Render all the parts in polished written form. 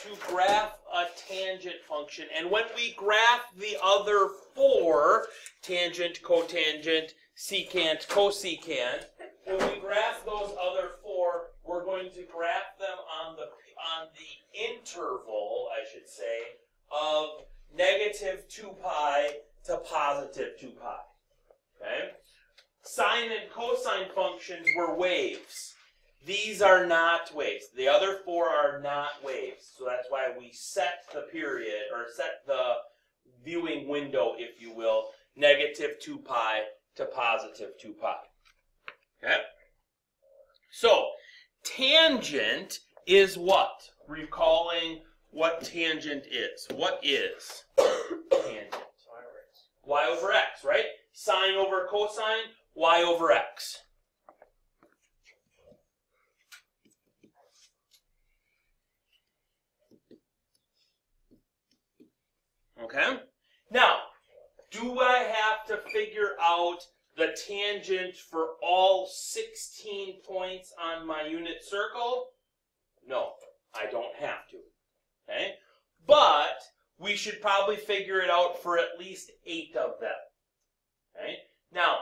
to graph a tangent function. And when we graph the other four, tangent, cotangent, secant, cosecant, when we graph those other four, we're going to graph them on the interval, I should say, of negative 2 pi to positive 2 pi. Okay? Sine and cosine functions were waves. These are not waves. The other four are not waves. So that's why we set the period, or set the viewing window, if you will, negative 2 pi to positive 2 pi. Okay? So, tangent is what? Recalling what tangent is. What is tangent? Y over x, right? Sine over cosine, y over x. Okay? Now, do I have to figure out the tangent for all 16 points on my unit circle? No, I don't have to. Okay? But we should probably figure it out for at least 8 of them. Okay? Now,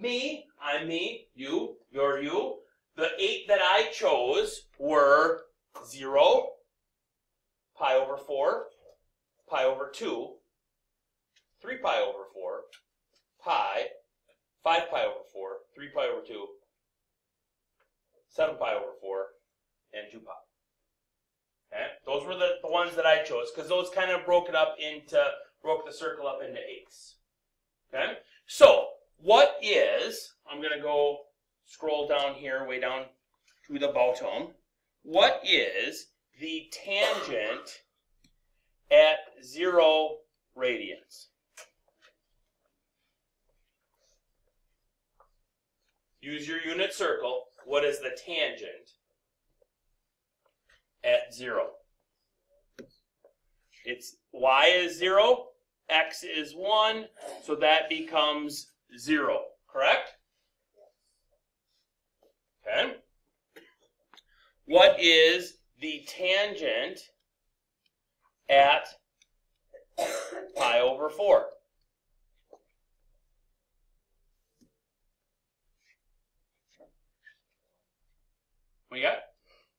me, I'm me, you, you're you. The 8 that I chose were 0, pi over 4, pi over 2, 3 pi over 4, pi, 5 pi over 4, 3 pi over 2, 7 pi over 4, and 2 pi. Okay? Those were the ones that I chose, because those kind of broke the circle up into 8s. Okay? So, what is, I'm going to go scroll down here, way down to the bottom. What is the tangent at 0 radians? Use your unit circle. What is the tangent at 0? It's y is 0, x is 1, so that becomes 0, correct? Okay. What is the tangent at pi over 4? What do you got?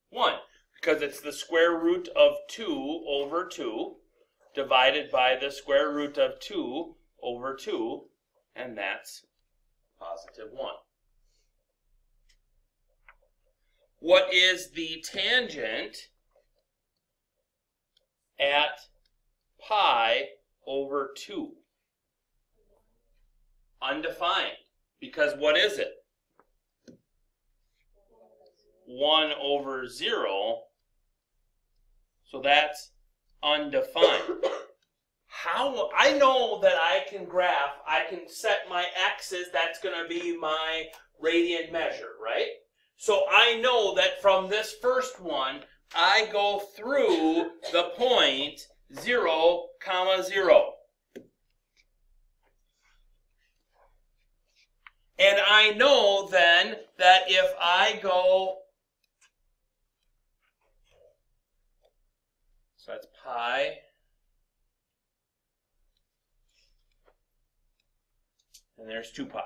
1. Because it's the square root of 2 over 2 divided by the square root of 2 over 2, and that's positive 1. What is the tangent at pi over 2? Undefined. Because what is it? 1 over 0. So that's undefined. How? I know that I can graph, I can set my x's, that's going to be my radian measure, right? So I know that from this first one, I go through the point 0, 0. And I know then that if I go, so that's pi, and there's 2 pi.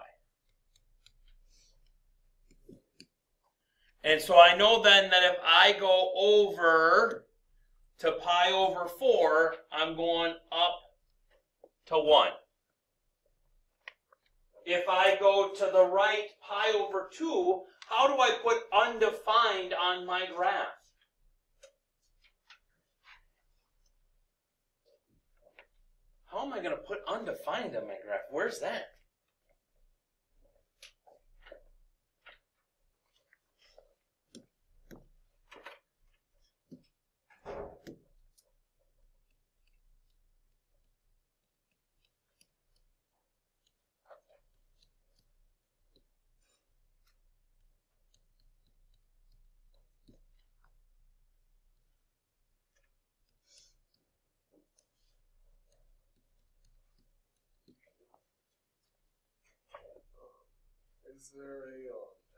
And so I know then that if I go over to pi over 4, I'm going up to 1. If I go to the right pi over 2, how do I put undefined on my graph? How am I going to put undefined on my graph? Where's that? Is there a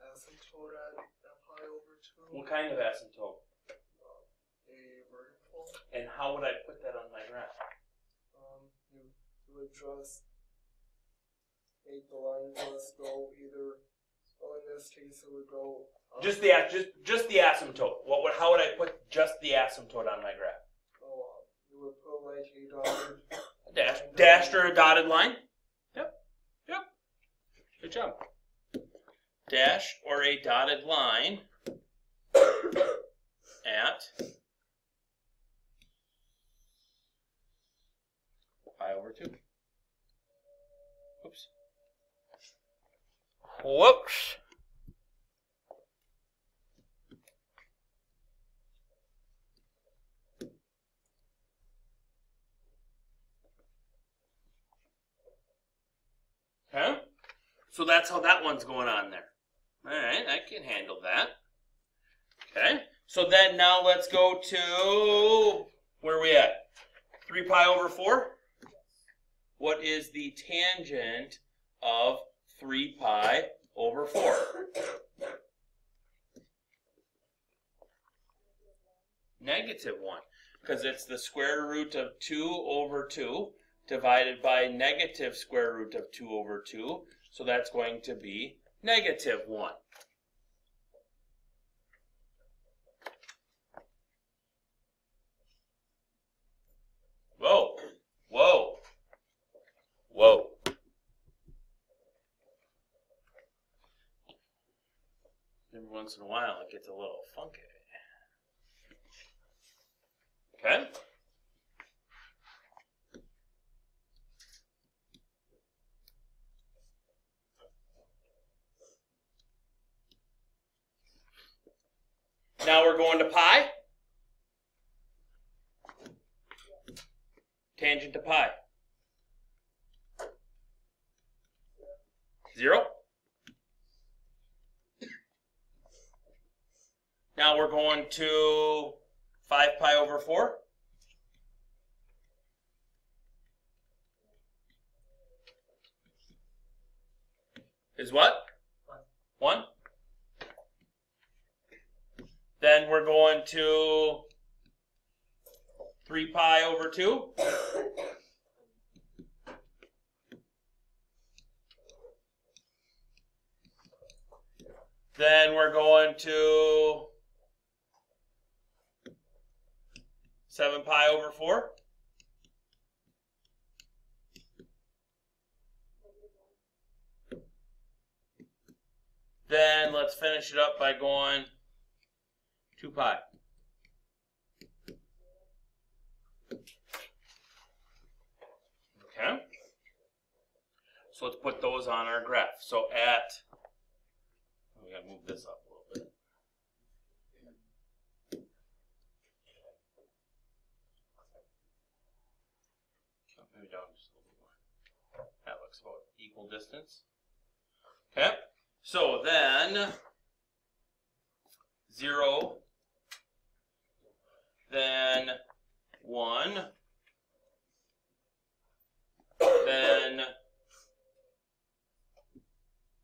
asymptote at pi over 2? What kind of asymptote? A vertical And how would I put that on my graph? You would just make the line just go either. Well, in this case, it would go. Just the asymptote. How would I put just the asymptote on my graph? You would put like a dotted Dashed or a dotted line? Yep. Good job. Dash or a dotted line at pi over 2. Oops. Whoops. Okay. So that's how that one's going on there. All right, I can handle that. Okay. So then now let's go to, where are we at? 3 pi over 4? What is the tangent of 3 pi over 4? Negative 1, because it's the square root of 2 over 2 divided by negative square root of 2 over 2. So that's going to be negative 1. Whoa. Whoa. Whoa. Every once in a while it gets a little funky. Okay? Now we're going to pi. Tangent to pi. 0. Now we're going to 5 pi over 4. Is what? 1. Then we're going to 3 pi over 2. Then we're going to 7 pi over 4. Then let's finish it up by going 2 pi. Okay. So let's put those on our graph. So we gotta move this up a little bit. Maybe down just a little more. That looks about equal distance. Okay. So then 0, then 1, then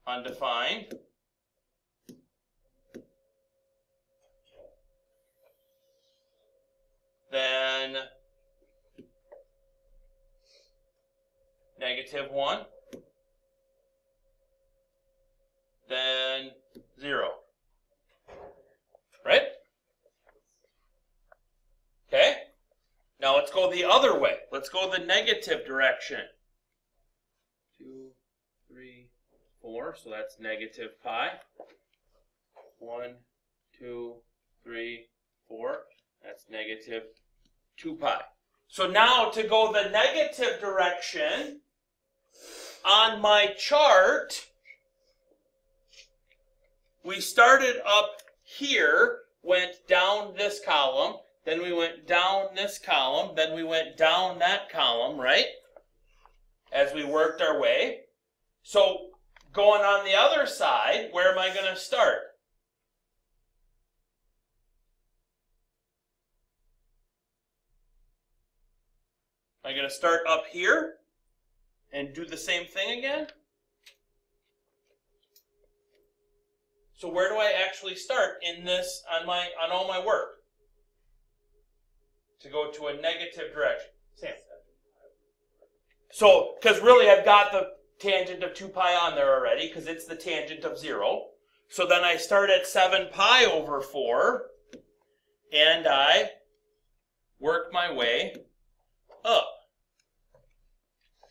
undefined, then negative 1, then 0. Right? Okay? Now let's go the other way. Let's go the negative direction. 2, 3, 4. So that's negative pi. 1, 2, 3, 4. That's negative 2 pi. So now to go the negative direction on my chart, we started up here, went down this column, then we went down this column, then we went down that column, right? As we worked our way. So going on the other side, where am I going to start? Am I going to start up here and do the same thing again? So where do I actually start in this on all my work? to go to a negative direction. Sam. So, because really I've got the tangent of 2 pi on there already, because it's the tangent of 0. So then I start at 7 pi over 4, and I work my way up.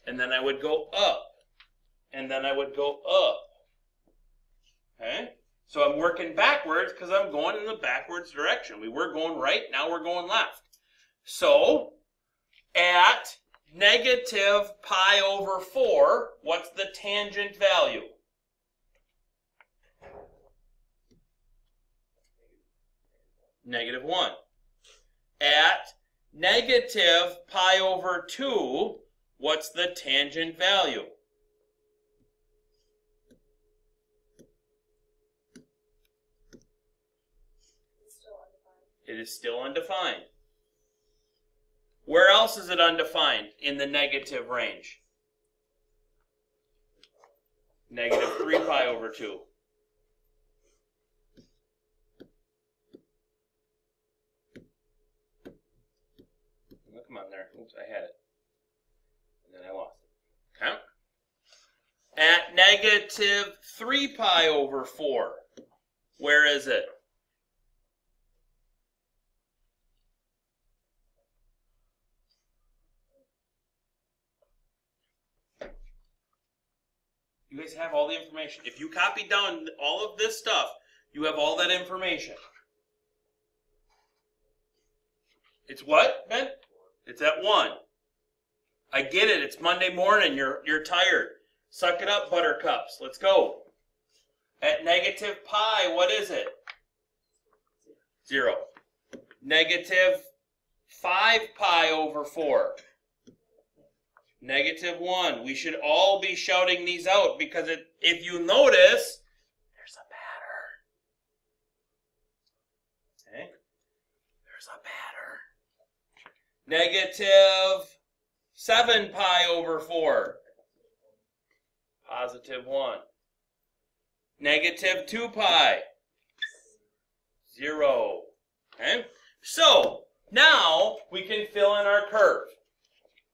And then I would go up. And then I would go up. Okay? So I'm working backwards because I'm going in the backwards direction. We were going right, now we're going left. So, at negative pi over 4, what's the tangent value? Negative 1. At negative pi over 2, what's the tangent value? It is still undefined. Where else is it undefined in the negative range? Negative 3 pi over 2. Oh, come on there. Oops, I had it. And then I lost it. Okay? At negative 3 pi over 4, where is it? You guys have all the information. If you copy down all of this stuff, you have all that information. It's what, Ben? It's at 1. I get it. It's Monday morning. You're tired. Suck it up, buttercups. Let's go. At negative pi, what is it? 0. Negative 5 pi over 4. Negative 1. We should all be shouting these out because if you notice, there's a pattern. Okay? There's a pattern. Negative 7 pi over 4. Positive 1. Negative 2 pi. 0. Okay? So, now we can fill in our curve.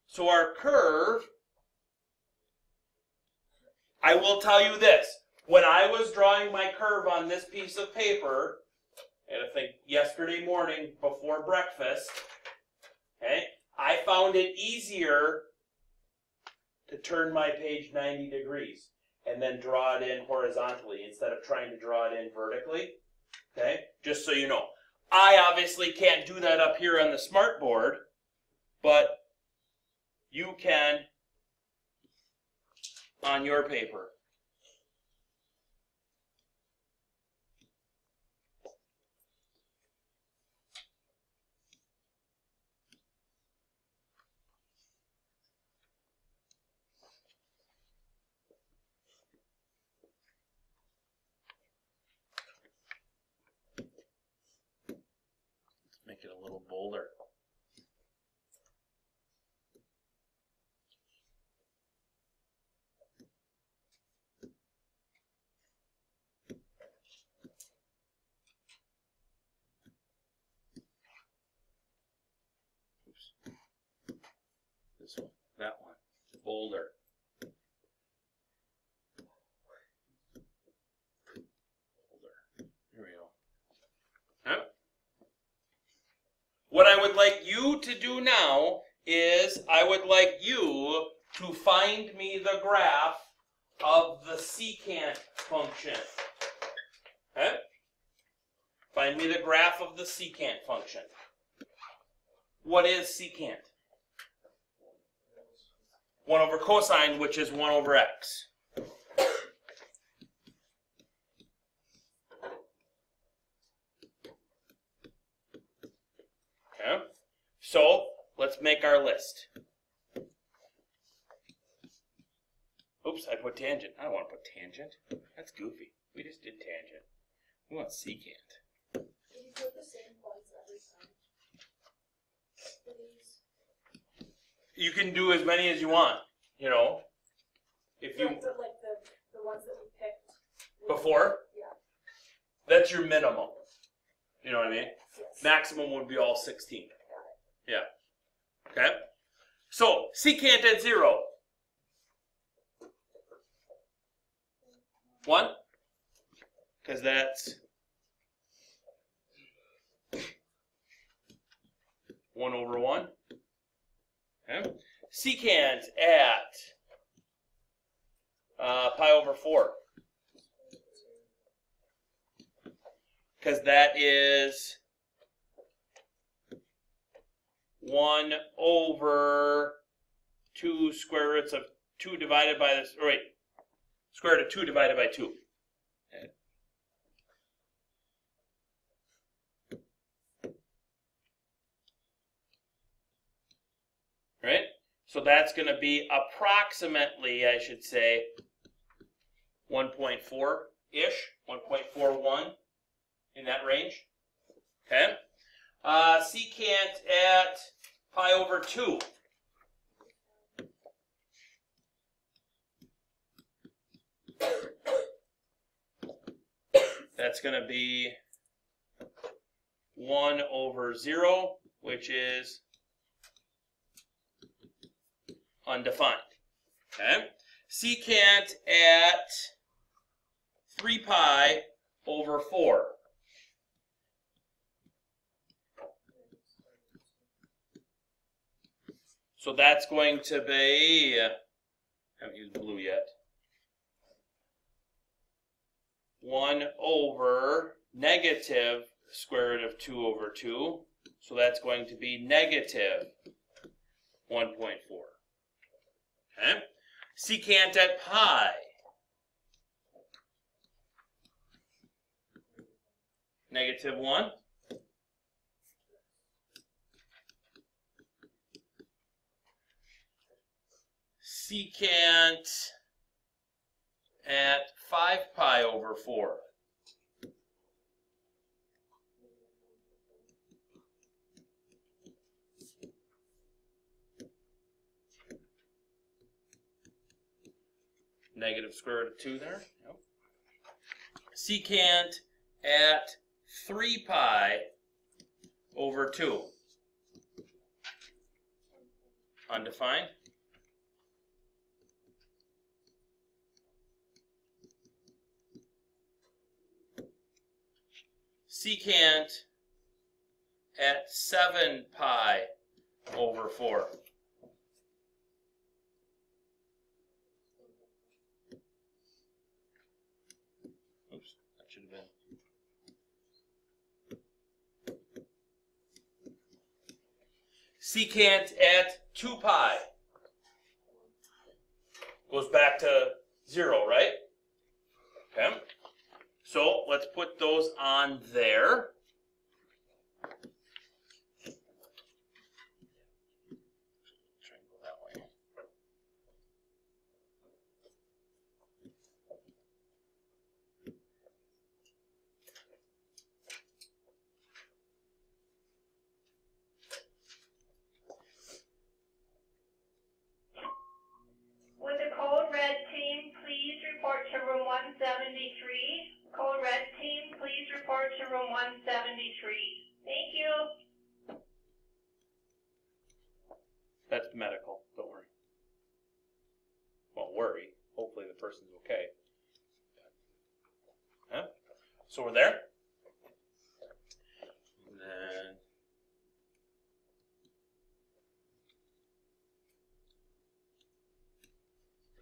So our curve, I will tell you this. When I was drawing my curve on this piece of paper, and I think yesterday morning before breakfast, okay, I found it easier to turn my page 90 degrees and then draw it in horizontally instead of trying to draw it in vertically. Okay, just so you know. I obviously can't do that up here on the smartboard, but you can on your paper. Let's make it a little bolder. This one, that one, bolder. Bolder. Here we go. Huh? What I would like you to do now is I would like you to find me the graph of the secant function. Okay? Find me the graph of the secant function. What is secant? 1 over cosine, which is 1 over x. Okay? So, let's make our list. Oops, I put tangent. I don't want to put tangent. That's goofy. We just did tangent. We want secant. Did you put the same points every time? For these? You can do as many as you want, you know. If you Like the ones that we picked. before, Yeah. that's your minimum. You know what I mean? Yes. Maximum would be all 16. Got it. Yeah. Okay. So secant at 0. 1. Because that's 1 over 1. Okay. Secant at pi over 4. Because that is 1 over 2 square roots of 2 divided by this, or wait, square root of 2 divided by 2. Okay. Right? So that's going to be approximately, I should say, 1.4-ish, 1.41 in that range. Okay? Secant at pi over 2. That's going to be 1 over 0, which is undefined. Okay? Secant at 3 pi over 4. So that's going to be, I haven't used blue yet, 1 over negative square root of 2 over 2. So that's going to be negative 1.4. Okay? Secant at pi. Negative 1. Secant at 5 pi over 4. Negative square root of 2 there. Yep. Secant at 3 pi over 2. Undefined. Secant at 7 pi over 4. Oops, that should have been. Secant at 2 pi. Goes back to 0, right? Okay. So let's put those on there. Try and go that way. Would the Code Red team please report to room 173? Code Red team, please report to room 173. Thank you. That's medical. Don't worry. Won't worry. Hopefully the person's okay. Huh? So we're there. And then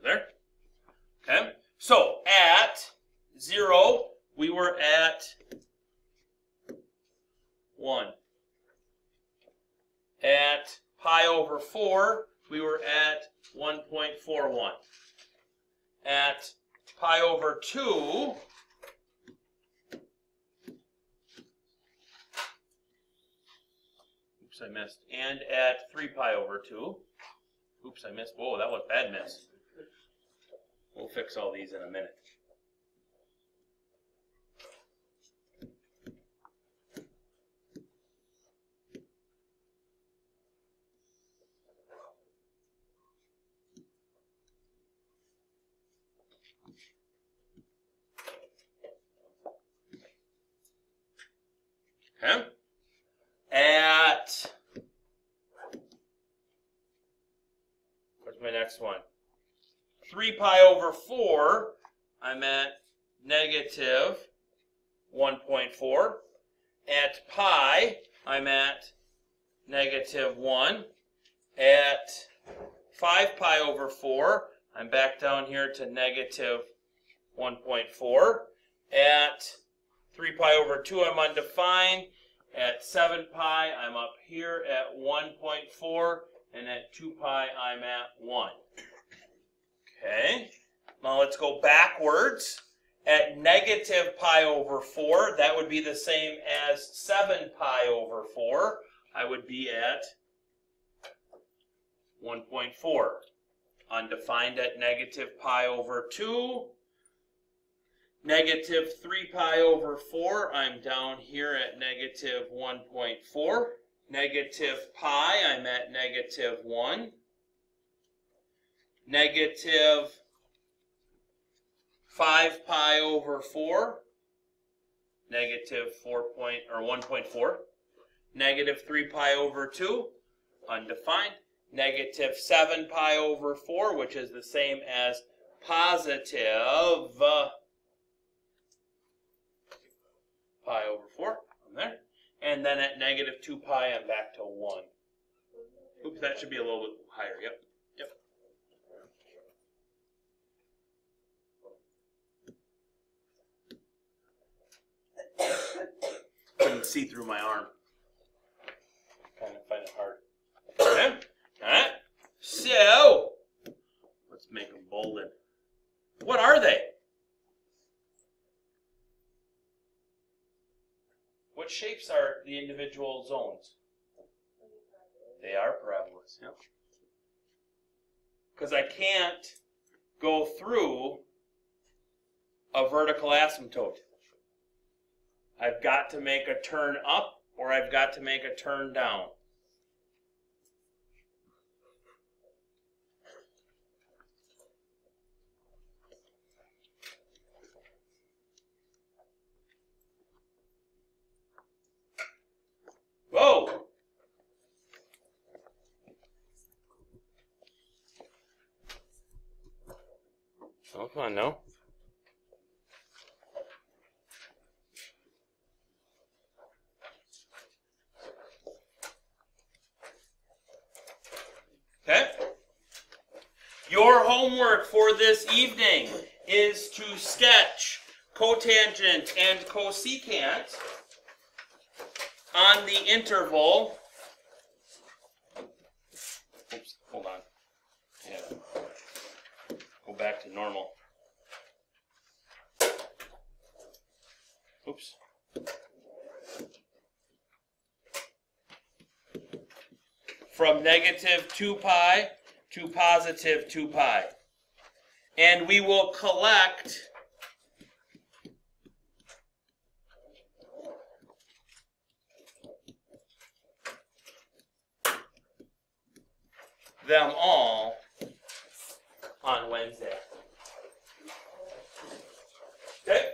we're there. Okay. So at 0, we were at 1. At pi over 4, we were at 1.41. At pi over 2, oops, I missed. And at 3 pi over 2, oops, I missed. Whoa, that was a bad miss. We'll fix all these in a minute. Okay. At 3 pi over 4, I'm at negative 1.4. At pi, I'm at negative 1. At 5 pi over 4, I'm back down here to negative 1.4. At 3 pi over 2, I'm undefined. At 7 pi, I'm up here at 1.4. And at 2 pi, I'm at 1. Okay. Now let's go backwards. At negative pi over 4, that would be the same as 7 pi over 4. I would be at 1.4. Undefined at negative pi over 2. Negative 3 pi over 4, I'm down here at negative 1.4. Negative pi, I'm at negative 1. Negative 5 pi over 4, negative 1.4. Negative 3 pi over 2, undefined. Negative 7 pi over 4, which is the same as positive pi over 4. I'm there. And then at negative 2 pi, I'm back to 1. Oops, that should be a little bit higher. Yep. Couldn't see through my arm. Kind of find it hard. Okay. Alright. So, let's make them bolden. What are they? What shapes are the individual zones? They are parabolas. Yep. Because I can't go through a vertical asymptote. I've got to make a turn up or I've got to make a turn down. Whoa! Oh, come on, no. Okay. Your homework for this evening is to sketch cotangent and cosecant on the interval. Oops, hold on. Yeah. Go back to normal. Oops. From negative 2 pi to positive 2 pi. And we will collect them all on Wednesday. Okay?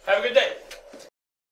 Have a good day.